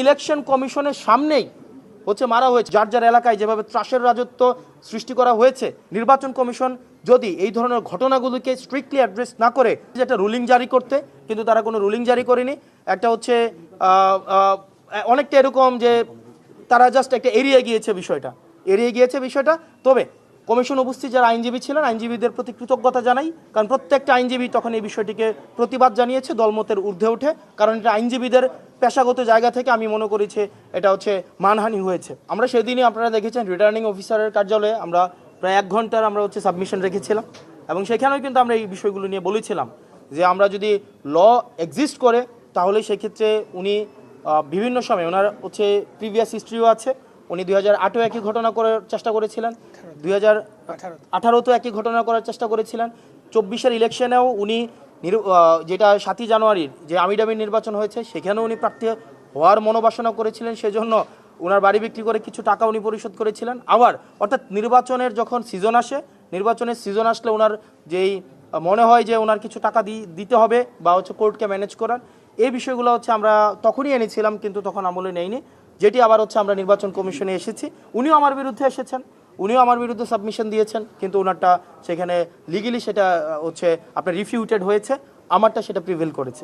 Election কমিশনের সামনেই হচ্ছে মারা হয়েছে, যার যার এলাকায় যেভাবে ত্রাসের রাজত্ব সৃষ্টি করা হয়েছে। নির্বাচন কমিশন যদি এই ধরনের ঘটনাগুলোকে স্ট্রিক্টলি অ্যাড্রেস না করে যেটা রুলিং জারি করতে, কিন্তু তারা কোনো রুলিং জারি করেনি। একটা হচ্ছে অনেকটা এরকম যে তারা জাস্ট একটা এড়িয়ে গিয়েছে বিষয়টা। তবে কমিশন উপস্থিত যারা আইনজীবী ছিলেন, আইনজীবীদের প্রতি কৃতজ্ঞতা জানাই, কারণ প্রত্যেকটা আইনজীবী তখন এই বিষয়টিকে প্রতিবাদ জানিয়েছে দলমতের ঊর্ধ্বে উঠে, কারণ এটা আইনজীবীদের পেশাগত জায়গা থেকে আমি মনে করেছি এটা হচ্ছে মানহানি হয়েছে। আমরা সেদিনই আপনারা দেখেছেন রিটার্নিং অফিসারের কার্যালয়ে আমরা প্রায় 1 ঘন্টার আমরা হচ্ছে সাবমিশন রেখেছিলাম, এবং সেখানেও কিন্তু আমরা এই বিষয়গুলো নিয়ে বলেছিলাম যে আমরা যদি ল এক্সিস্ট করে তাহলে সেক্ষেত্রে উনি বিভিন্ন সময় ওনার হচ্ছে প্রিভিয়াস হিস্ট্রিও আছে। উনি 2008-এও একই ঘটনা করার চেষ্টা করেছিলেন, 2018-তেও একই ঘটনা করার চেষ্টা করেছিলেন, 24-এর ইলেকশনেও উনি যেটা 7ই জানুয়ারির যে আমিডামি নির্বাচন হয়েছে সেখানেও উনি প্রার্থী হওয়ার মনোবাসনা করেছিলেন, সেজন্য ওনার বাড়ি বিক্রি করে কিছু টাকা উনি পরিশোধ করেছিলেন। আবার অর্থাৎ নির্বাচনের যখন সিজন আসে, নির্বাচনের সিজন আসলে ওনার যেই মনে হয় যে ওনার কিছু টাকা দিতে হবে বা হচ্ছে কোর্টকে ম্যানেজ করার, এই বিষয়গুলো হচ্ছে আমরা তখনই এনেছিলাম, কিন্তু তখন আমলে নেইনি, যেটি আবার হচ্ছে আমরা নির্বাচন কমিশনে এসেছি। উনিও আমার বিরুদ্ধে এসেছেন, উনিও আমার বিরুদ্ধে সাবমিশন দিয়েছেন, কিন্তু ওনারটা সেখানে লিগেলি সেটা হচ্ছে আপনার রিফিউটেড হয়েছে, আমারটা সেটা প্রিভেল করেছে।